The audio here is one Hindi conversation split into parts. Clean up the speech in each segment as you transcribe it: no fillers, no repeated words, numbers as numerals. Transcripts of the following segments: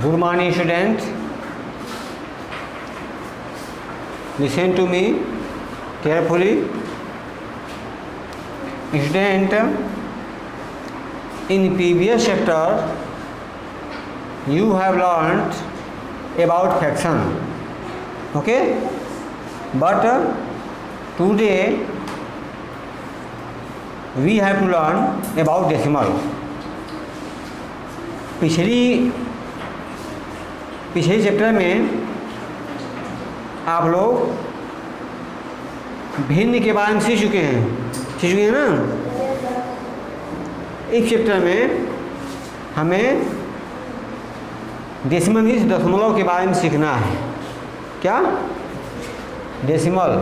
Good morning, student. Listen to me carefully. Student, in previous chapter, you have learned about fraction. Okay? But today we have to learn about decimal. पिछले चैप्टर में आप लोग भिन्न के बारे में सीख चुके हैं ना। इस चैप्टर में हमें डेसिमल मीन्स दशमलव के बारे में सीखना है। क्या? डेसिमल।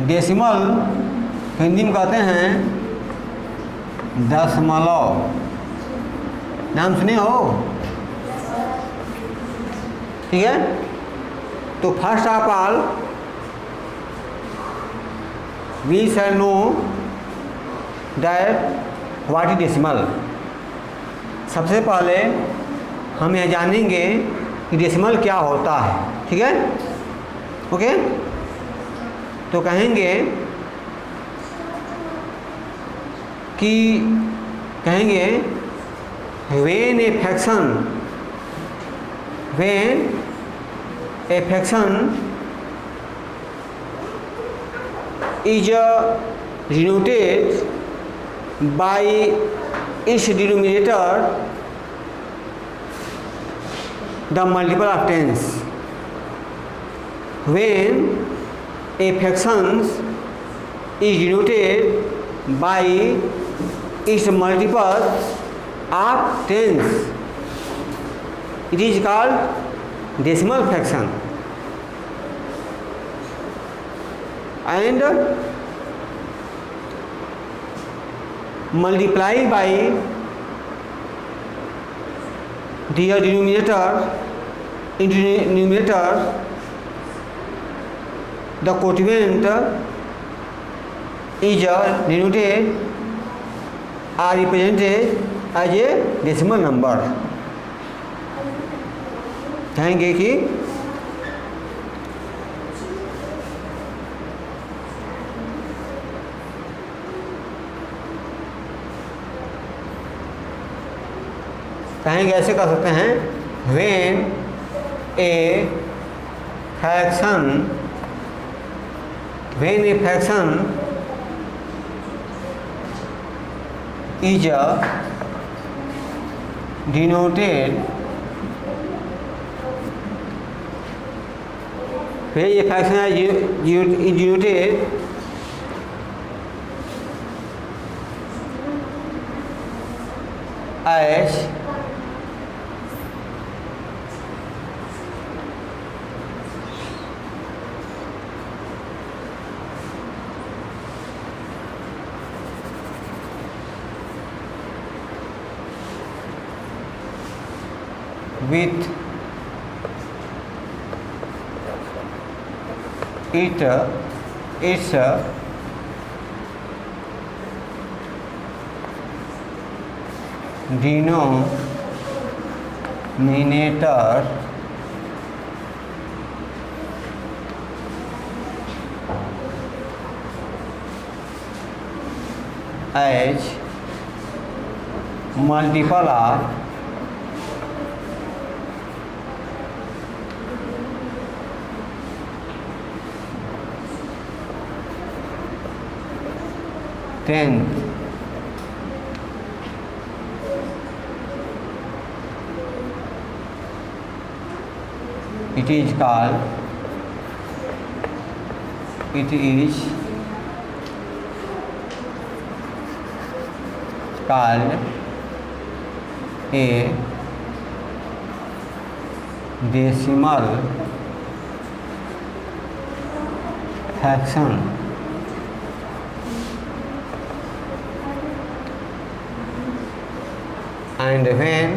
डेसिमल हिंदी में कहते हैं दशमलव। नाम सुने हो? ठीक है। तो first of all we shall know that what is decimal. सबसे पहले हम यह जानेंगे कि डेसिमल क्या होता है। ठीक है, ओके। तो कहेंगे when a fraction is denoted by its denominator the multiple of tens. When a fraction is denoted by its multiple of tens, it is called decimal fraction. And multiply by their denominator into numerator, the quotient is denoted or represented as a decimal number. कहेंगे कि ऐसे कर सकते हैं when a fraction is denoted, when a fraction is denoted as with its denominator as multiple of tenth. It is called a decimal fraction. And when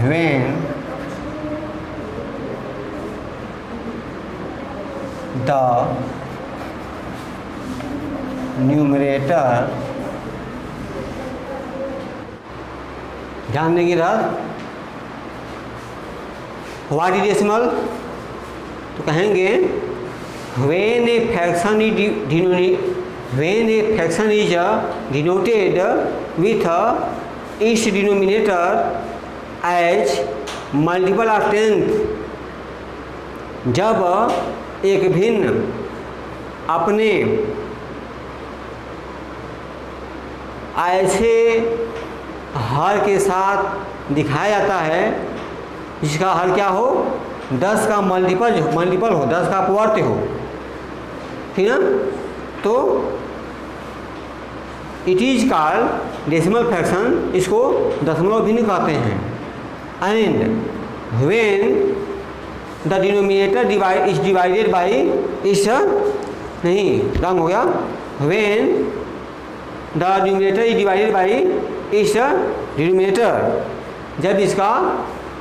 when the numerator, ध्यान देंगे इधर, व्हाट इज डेसिमल, तो कहेंगे when a fraction is denoted with its denominator as multiple of 10th, जब एक भिन्न अपने ऐसे हर के साथ दिखाया जाता है जिसका हर क्या हो, 10 का मल्टीपल हो, 10 का अपवर्त्य हो, ठीक ना। तो it is called decimal fraction, इसको दशमलव भिन्न कहते हैं। And when the denominator is divided by इस, नहीं रंग हो गया, when the numerator is divided by इस डिनोमिनेटर, जब इसका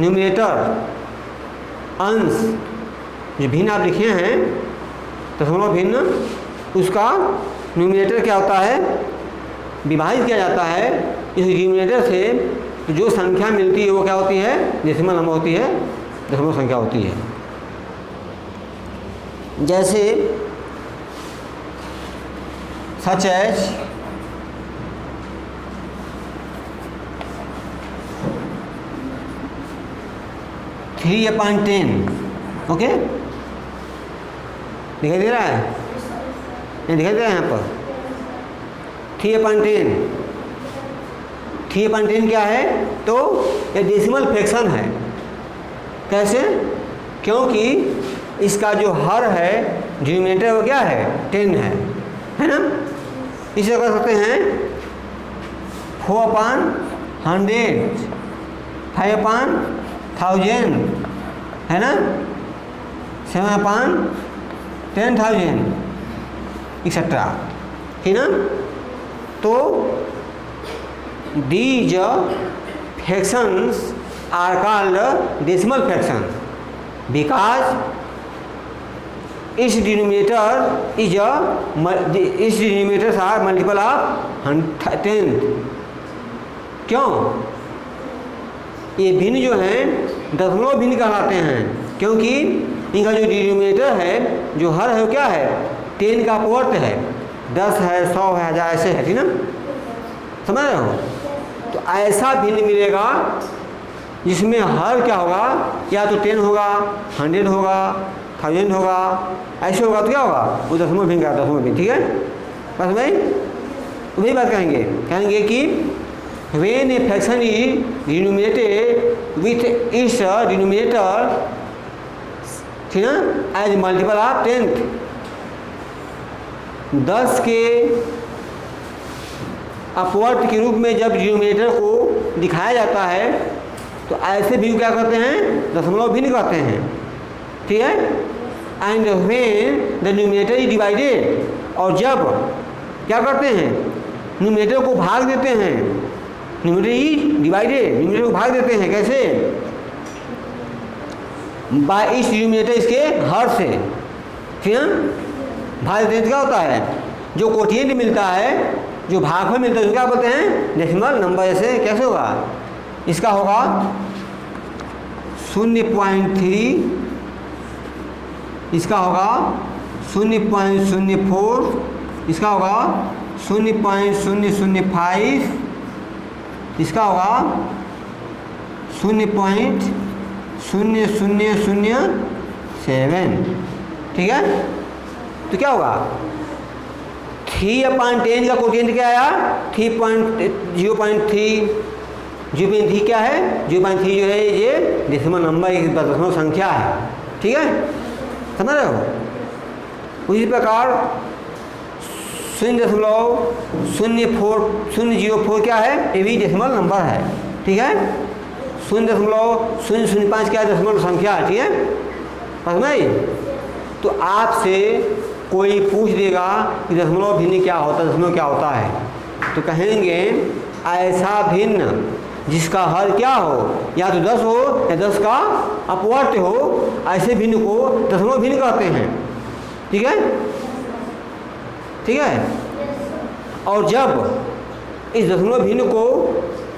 न्यूमिनेटर अंश जो भिन्न आप लिखे हैं दशमलव भिन्न, उसका न्यूमिनेटर क्या होता है, विभाजित किया जाता है इस डिनोमिनेटर से, तो जो संख्या मिलती है वो क्या होती है, डेसिमल नंबर होती है, दशमलव संख्या होती है। जैसे सच एज 3/10, ओके, दिखाई दे रहा है, नहीं दिखाई दे रहा है यहाँ पर 3/10, 3/10 क्या है, तो ये डेसिमल फ्रैक्शन है। कैसे, क्योंकि इसका जो हर है डिनोमिनेटर वो क्या है, 10 है ना। इसे कर सकते हैं 4/100, 5/1000, है ना, 7/10,000 एक्सेट्रा, ठीक ना। तो these fractions are called decimal fraction because इस डिनोमिनेटर्स आर मल्टीपल ऑफ 10। क्यों, ये भिन्न जो हैं दशमलव भिन्न कहलाते हैं, क्योंकि इनका जो डिनोमिनेटर है, जो हर है वो क्या है, 10 का अपवर्त्य है, 10 है, 100 है, 1000 ऐसे है, ठीक ना, समझ रहे हो। तो ऐसा भिन्न मिलेगा जिसमें हर क्या होगा, या तो 10 होगा, 100 होगा, 1000 होगा, ऐसे होगा, तो क्या होगा, वो दशमलव भिन्न का दशमलव भिन्न, ठीक है। बस भाई वही बात कहेंगे कि when a fraction is denominated with its denominator, ठीक है, as multiple of 10th, 10 के अपवर्त के रूप में जब डिनोमिनेटर को दिखाया जाता है, तो ऐसे भी क्या करते हैं, दशमलव भिन्न कहते हैं, ठीक है। And when the numerator is divided, और जब क्या करते हैं, न्यूमिनेटर को भाग देते हैं, न्यूमिनेटर इज डिवाइडेड, न्यूमिनेटर को भाग देते हैं, कैसे, बाय इस डिनोमिनेटर, इसके हर से, ठीक है, भाग देते हैं। तो क्या होता है, जो कोटिएंट मिलता है, जो भागफल मिलता है, उसको क्या बोलते हैं, डेसिमल नंबर। ऐसे कैसे होगा, इसका होगा 0.3, इसका होगा 0.04, इसका होगा 0.005, इसका होगा 0.0007, ठीक है। तो क्या होगा, 3/10 का कोटिएंट क्या आया, 0.3 क्या है, 0.3 जो है ये डेसिमल नंबर, एक दशमलव संख्या है, ठीक है, समझ रहे हो। उसी प्रकार 0.004 क्या है, ये भी डेसिमल नंबर है, ठीक है। 0.005 क्या है, दशमलव संख्या है, ठीक है, समझ में। तो आपसे कोई पूछ देगा कि दशमलव भिन्न क्या होता है, दशमलव क्या होता है, तो कहेंगे ऐसा भिन्न जिसका हर क्या हो, या तो 10 हो या 10 का अपवर्त हो, ऐसे भिन्न को दशमलव भिन्न कहते हैं। ठीक है, ठीक है। और जब इस दशमलव भिन्न को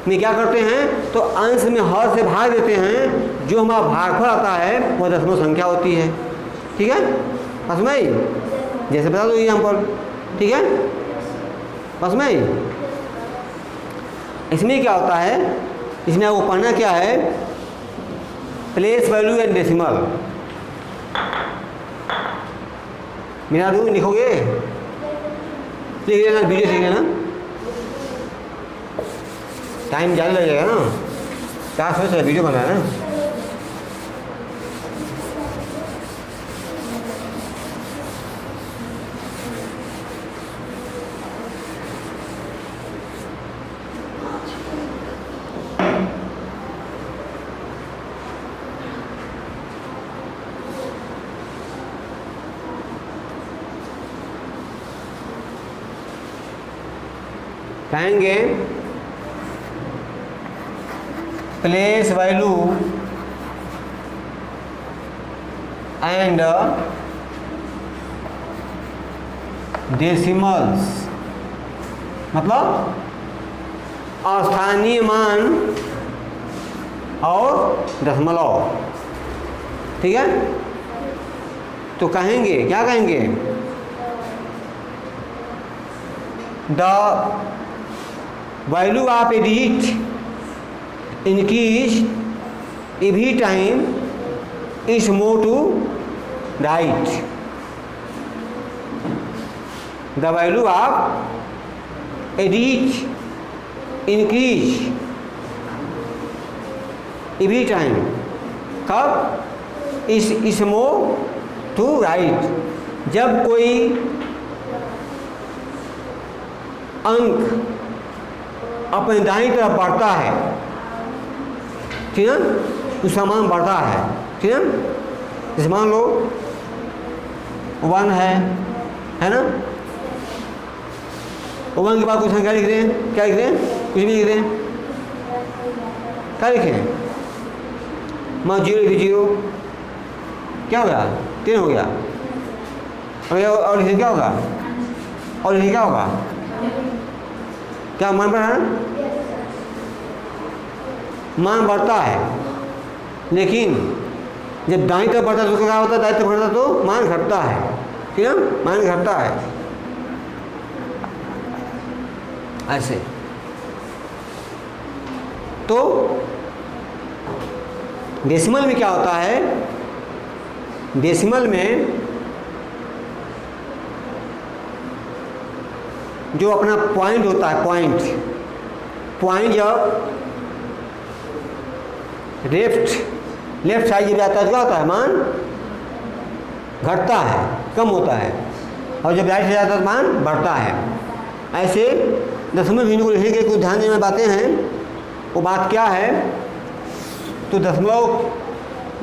में क्या करते हैं, तो अंश में हर से भाग देते हैं, जो हमारा भागफल आता है वह दशमलव संख्या होती है। ठीक है, बस में ही जैसे बता दो यहाँ पर। ठीक है, बस में ही इसमें क्या होता है, इसमें आपको पढ़ना क्या है, प्लेस वैल्यू एंड डेसिमल। मेरा दूर लिखोगे, लिख लेना, वीडियो सीख लेना, टाइम ज़्यादा लगेगा ना, 4 बजे से वीडियो बनाना है। कहेंगे प्लेस वैल्यू एंड डेसिमल्स, मतलब स्थानीय मान और दशमलव। ठीक है, तो कहेंगे क्या कहेंगे, the value of A digit increase every time is more to right. The value of a digit increase every time. कब is more to right, जब कोई अंक अपने दाईं तरफ बढ़ता है, ठीक है, उसका मान बढ़ता है। ठीक है, जैसे मान लो 1 है ना, 1 के बाद कोई संख्या लिख रहे हैं, क्या लिख रहे हैं, कुछ भी लिख रहे हैं, क्या लिखे हैं, मान 0 लिखे, 0 क्या हो गया, 3 हो गया, और लिखे क्या होगा, और लिखे क्या होगा, क्या मान बढ़ा है, मान बढ़ता है। लेकिन जब दाईं तरफ बढ़ता है तो क्या होता है, दाईं तरफ बढ़ता तो मान घटता है। ठीक है, मान घटता है ऐसे। तो डेसिमल में क्या होता है, डेसिमल में जो अपना पॉइंट होता है, पॉइंट जब लेफ्ट साइड जब जाता है तो क्या होता है, मान घटता है, कम होता है, और जब राइट साइड जाता है तो मान बढ़ता है। ऐसे दशमलव भिन्न को लिखने के कुछ ध्यान देने बातें हैं। वो बात क्या है, तो दशमलव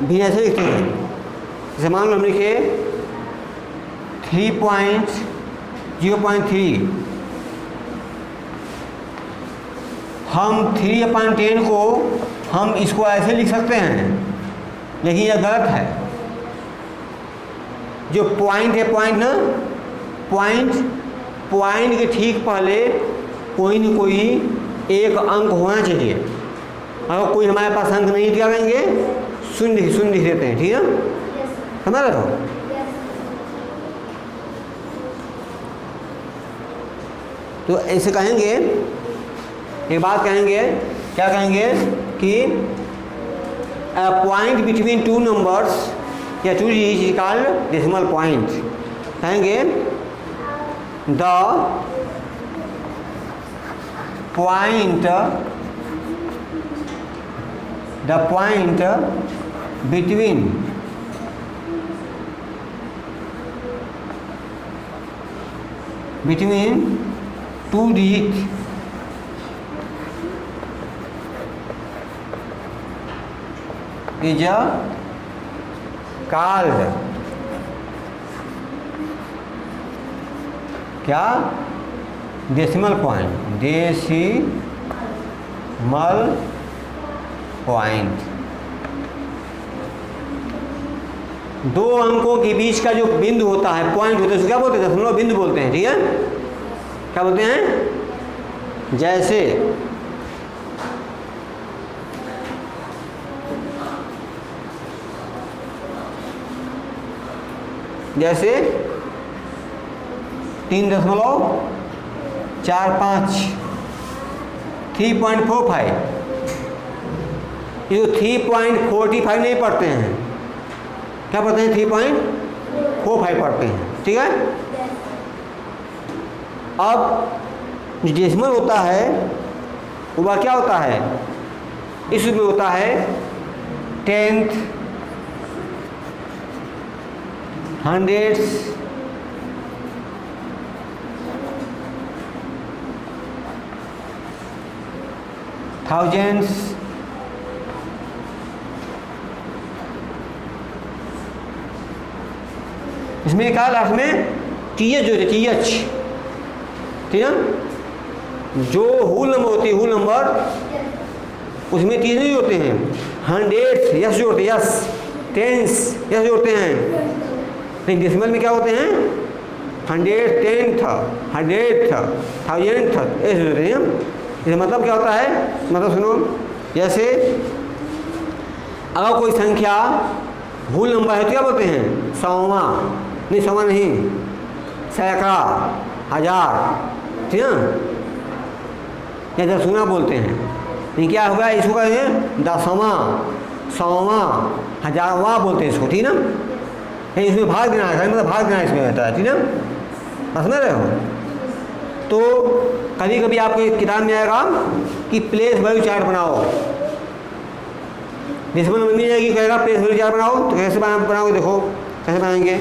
भी ऐसे लिखते हैं, जैसे मान लो हम लिखे 3.0.3, हम 3/10 को हम इसको ऐसे लिख सकते हैं, लेकिन यह गलत है। जो पॉइंट है, पॉइंट ना, पॉइंट के ठीक पहले कोई न कोई एक अंक होना चाहिए। अगर कोई हमारे पास अंक नहीं, क्या करेंगे, शून्य लिख देते हैं। ठीक है, समझ रहे हो। तो ऐसे कहेंगे, एक बात कहेंगे, क्या कहेंगे कि पॉइंट बिटवीन 2 नंबर्स या 2 digit is called decimal point. कहेंगे the point between 2 digit is called क्या, डेसिमल पॉइंट, डेसिमल पॉइंट। दो अंकों के बीच का जो बिंदु होता है, पॉइंट होता है, उसको क्या बोलते हैं? दशमलव बिंदु बोलते हैं। ठीक है, क्या बोलते हैं? जैसे जैसे 3.45 3.45, ये 3.45 नहीं पढ़ते हैं, क्या पढ़ते हैं? 3.45 पढ़ते हैं। ठीक है, अब जो डेसिमल होता है वह क्या होता है? इसमें होता है 10th, 100th, thousands, इसमें क्या लास्ट में टीएच जो है, टीएच, ठीक है, जो होल नंबर होती है, होल नंबर उसमें टीएच नहीं होते हैं। 100 यस जोड़ते हैं, यस, टेंस यस जोड़ते हैं, लेकिन डेसिमल में क्या होते हैं? 100th, 10th, 100th, 1000th ऐसे जोड़ते हैं। इसका मतलब क्या होता है? मतलब सुनो, जैसे अगर कोई संख्या होल नंबर है तो क्या बोलते हैं? 100वां, नहीं 100वां नहीं, सैकड़ा, 1000, ठीक है, या 10गुना बोलते हैं। ये क्या होगा? इसको कहते हैं 10वां, 100वां, 1000वां बोलते हैं इसको, ठीक है ना। इसमें भाग देना है, मतलब भाग देना इसमें रहता है, ठीक है ना, समझ रहे हो। तो कभी कभी आपको एक किताब में आएगा कि प्लेस वैल्यू चार्ट बनाओ, डेसिमल में मिल जाएगी, कहेगा प्लेस वैल्यू चार्ट बनाओ, तो कैसे बनाओगे? देखो कैसे बनाएंगे।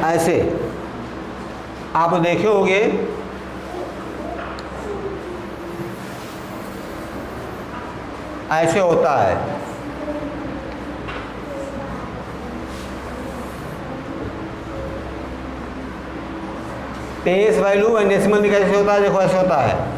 ऐसे आप देखे होंगे, ऐसे होता है। प्लेस वैल्यू एंड डेसिमल में कैसे होता है? देखो ऐसे होता है।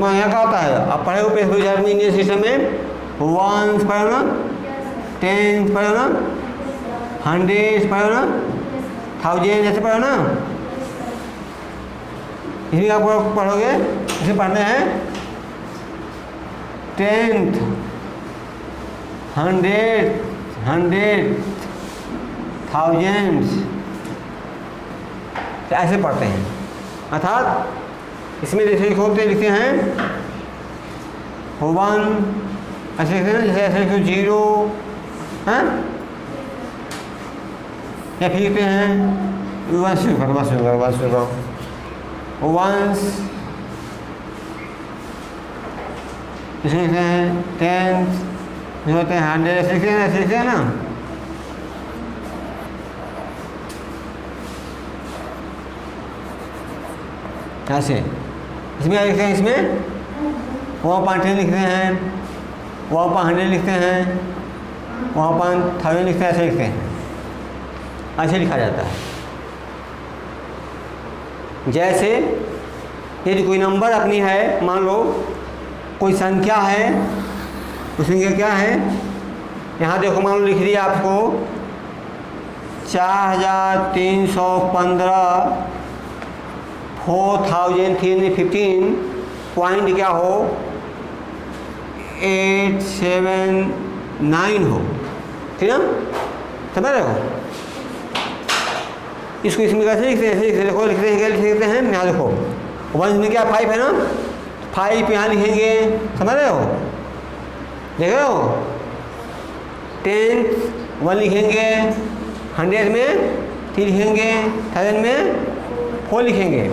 यहाँ क्या होता है? आप पढ़े हो प्लेस वैल्यू चार्ट में, इंडियन सिस्टम में 1s पढ़ो ना, 10s पढ़ो ना, 100s पढ़ो ना, 1000 ऐसे पढ़ो ना। इसमें आप पढ़ोगे, इसे पढ़ने हैं 10th, 100th, 1000s, ऐसे पढ़ते हैं। अर्थात इसमें जैसे लिखते हैं 1 ऐसे लिखते हैं, जैसे ऐसे लिखते 0 हैं, या फिर लिखते हैं 1 शुरू करो, 1 इसमें लिखते हैं 10, होते हैं 100, ऐसे लिखते हैं ना। ऐसे इसमें क्या लिखते हैं? इसमें 1.10 लिखते हैं, 1.100 लिखते हैं, 1.1000 लिखते हैं, ऐसे लिखते हैं, ऐसे लिखा जाता है। जैसे यदि कोई नंबर अपनी है, मान लो कोई संख्या है, उस संख्या क्या है? यहाँ देखो, मान लो लिख दिया आपको 4315 4315 पॉइंट क्या हो? 879 हो, ठीक है, समझ रहे हो। इसको इसमें कैसे लिखते हैं? ऐसे देखो, लिखते हैं क्या लिखते हैं? यहाँ देखो 1 में क्या 5 है ना, 5 यहाँ लिखेंगे, समझ रहे हो, देख रहे हो। 10th 1 लिखेंगे, 100 में 3 लिखेंगे, 1000 में 4 लिखेंगे।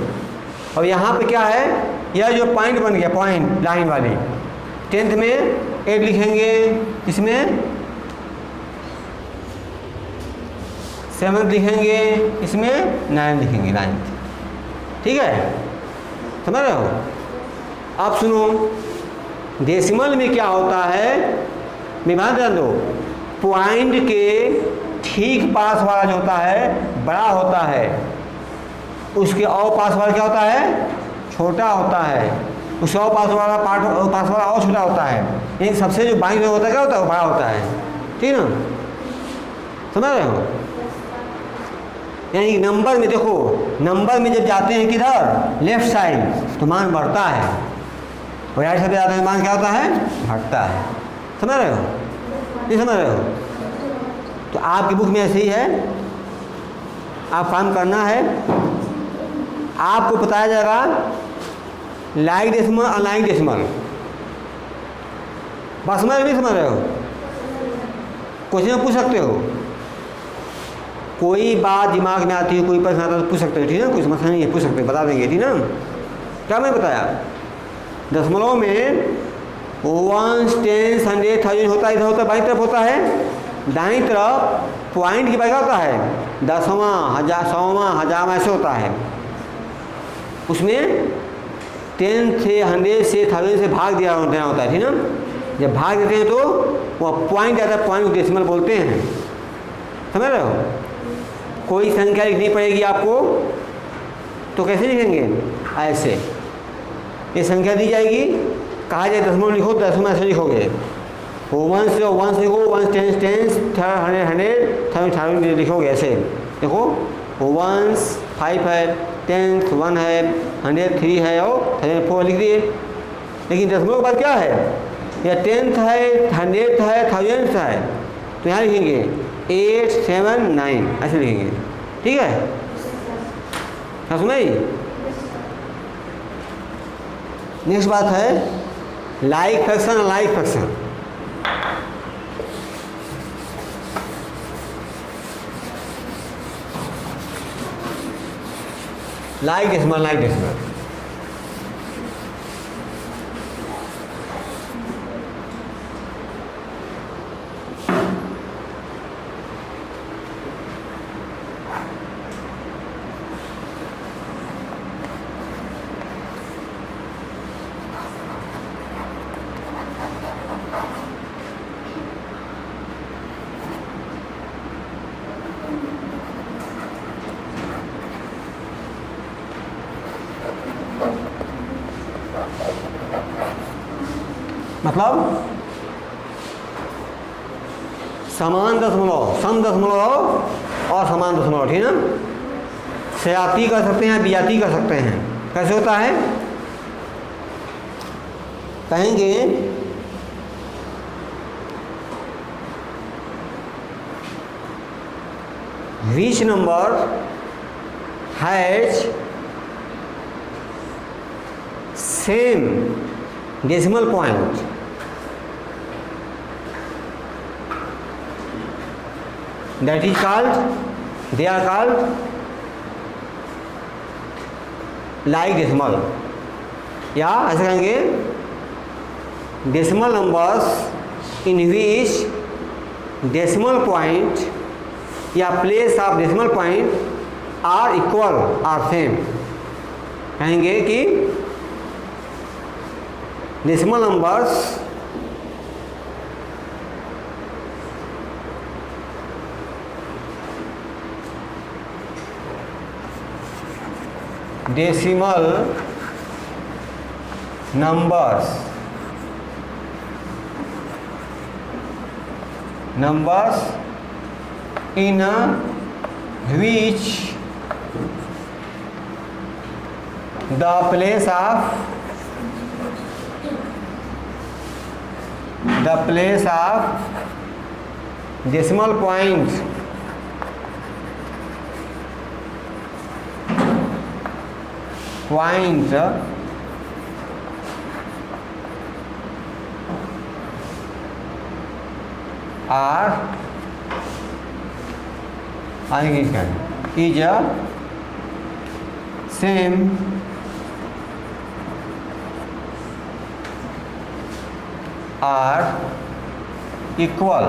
और यहाँ पे क्या है, यह जो पॉइंट बन गया, पॉइंट लाइन वाली, 10th में 8 लिखेंगे, इसमें 7 लिखेंगे, इसमें 9 लिखेंगे, 9th, ठीक है, समझ रहे हो। अब सुनो, डेसिमल में क्या होता है, विभाजन ध्यान दो, पॉइंट के ठीक पास वाला जो होता है बड़ा होता है, उसके और पास वाला क्या होता है, छोटा होता है, उसके और पास वाला और छोटा होता है। यानी सबसे जो बाईं में होता है क्या होता है, वो बड़ा होता है, ठीक है ना, समझ रहे हो। यानी नंबर में देखो, नंबर में जब जाते हैं किधर, लेफ्ट साइड, तो मान बढ़ता है, और राइट साइड पे जाते हैं मान क्या होता है, घटता है, समझ रहे हो, नहीं समझ रहे हो। तो आपकी बुक में ऐसे ही है, आप काम करना है, आपको बताया जाएगा लाइक डेसिमल अनलाइक डेसिमल, बात समझ नहीं समझ रहे हो, क्वेश्चन पूछ सकते हो, कोई बात दिमाग में आती है, कोई प्रश्न आता है तो पूछ सकते हो, ठीक है ना, कोई समस्या नहीं है, पूछ सकते हो, बता देंगे, ठीक ना। क्या मैंने बताया, दशमलव में 1, 10, 100, 1000 होता है, इधर होता है, बाईं तरफ होता है, दाईं तरफ पॉइंट की बाई होता है, 10वां, 1000, 100वां, 1000वां ऐसे होता है। उसमें 10 से 100 से 1000 से भाग देना होता है, ठीक ना। जब भाग देते हैं तो वह पॉइंट आता है, पॉइंट को डेसिमल बोलते हैं, समझ रहे हो। कोई संख्या लिखनी पड़ेगी आपको, तो कैसे लिखेंगे, ऐसे, ये संख्या दी जाएगी, कहा जाए दशमलव लिखो, दशमलव ऐसे लिखोगे, 1 से 1 लिखो, 1 10 10, 100 1000 लिखोगे ऐसे, देखो 1 5 है, 10 1 है, 100 3 है, और 4 लिख दिए। लेकिन दशमलव के बाद क्या है, या 10th है, 100th है, 1000th है, तो यहाँ लिखेंगे 8 7 9 ऐसे लिखेंगे, ठीक है, हाँ सुनाई। नेक्स्ट बात है like fraction, like fraction. Like decimal, like decimal, मतलब समान दशमलव, सम दशमलव और समान दशमलव, ठीक है ना। सजाती कर सकते हैं, बिजाती कर सकते हैं, कैसे होता है, कहेंगे which number has same decimal point, that is called, they are called like decimal, या ऐसे कहेंगे decimal numbers in which decimal point या place of decimal point are equal or same, कहेंगे कि decimal numbers decimal numbers in which the place of decimal point are आगे क्या है, is a same are equal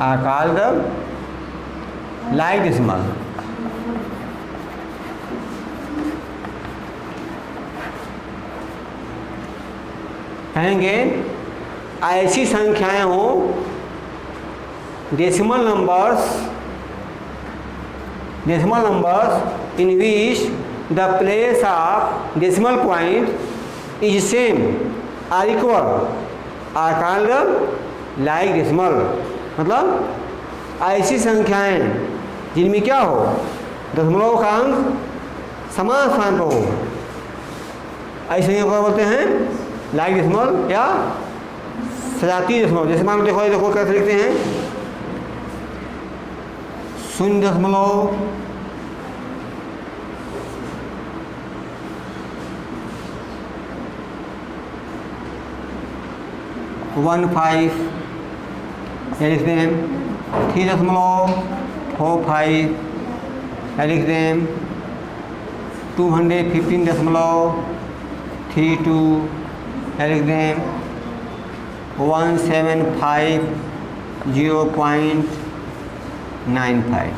are called the like decimal. कहेंगे ऐसी संख्याएं हो decimal numbers in which the place of decimal point is same or equal are called like decimal. मतलब ऐसी संख्याएं जिनमें क्या हो, दशमलव का अंक समान स्थान पर हो, ऐसी संख्या को बोलते हैं लाइक डेसिमल या सजातीय दशमलव। जैसे मान लो देखो कैसे लिखते हैं 0.15 या लिख दें 3.45 या लिख दें 215.32 या लिख दें 175.0.95।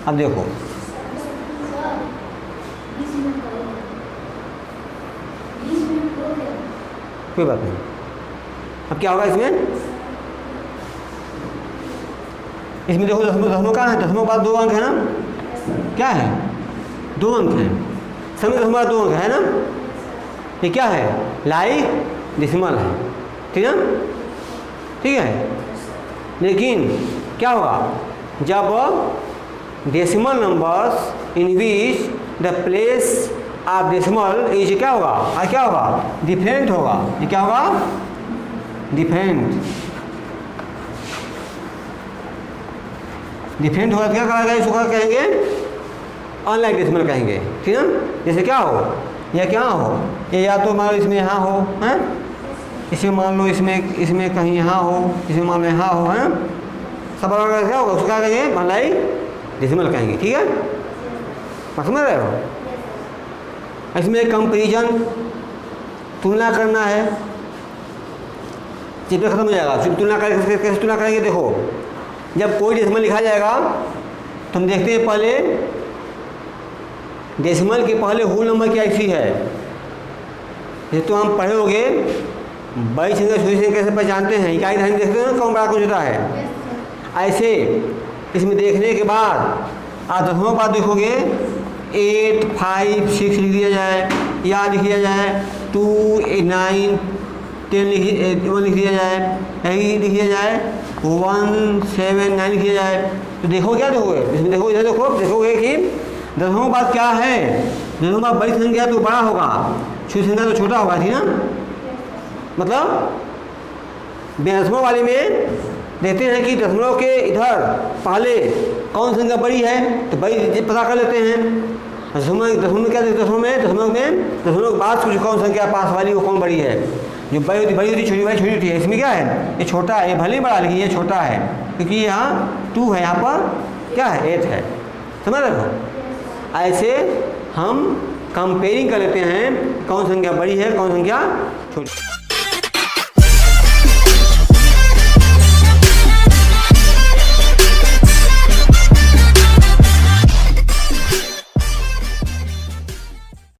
अब देखो कोई बात नहीं, अब क्या होगा इसमें देखो दशमलव कहाँ है, दशमलव के बाद 2 अंक है ना, क्या है 2 अंक है, समय दशमलव के बाद 2 अंक है ना, ये क्या है लाइक डेसिमल है, ठीक है ठीक है। लेकिन क्या होगा जब decimal numbers in which the place of decimal is क्या होगा डिफरेंट होगा, ये क्या होगा डिफरेंट होगा, क्या कहा इसको कहेंगे अनलाइक डेसिमल कहेंगे, ठीक है। जैसे क्या हो या क्या हो, ये या तो मान लो इसमें यहाँ हो हैं, इसमें मान लो इसमें कहीं यहाँ हो, इसमें मान लो यहाँ हो हैं, सब अलग क्या होगा उसको क्या कहेंगे अनलाइक डेसिमल कहेंगे, ठीक है। समझ रहे हो। इसमें कंपैरिजन तुलना करना है, चित्र खत्म हो जाएगा, तुलना करेंगे कैसे तुलना करेंगे, देखो जब कोई डेसिमल लिखा जाएगा तो हम देखते हैं पहले डेसिमल के पहले होल नंबर क्या ऐसी है, जैसे तो हम पढ़े होंगे 22 संख्या छोटी संख्या कैसे पहचानते हैं, इकाई धानी देखते हैं कौन बड़ा कुछ होता है, ऐसे इसमें देखने के बाद आप दशमलव के बाद देखोगे 8, 5, 6 लिख दिया जाए, या लिख दिया जाए 2, 9, 10 लिख दिया जाए, 8 लिख दिया जाए, 1, 7, 9 लिख दिया जाए, तो देखो क्या देखोगे इसमें, देखो इधर देखोगे कि दशमलव के बाद क्या है, दशमलव के बाद बड़ी संख्या तो बड़ा होगा, छोटी संख्या तो छोटा होगा, ठीक ना। मतलब दशमलव वाले में देखते हैं कि दशमलव के इधर पहले कौन संख्या बड़ी है तो बड़ी पता कर लेते हैं, दशमलव में क्या देखते हैं, दशमलव के बाद कुछ कौन संख्या पास वाली वो कौन बड़ी है, जो बड़ी होती छोटी होती है। इसमें क्या है ये छोटा है, ये भले ही बड़ा लेकिन ये छोटा है क्योंकि यहाँ 2 है, यहाँ पर क्या है 8 है, समझ रहे हो। ऐसे हम कंपेयरिंग कर लेते हैं कौन संख्या बड़ी है कौन संख्या छोटी।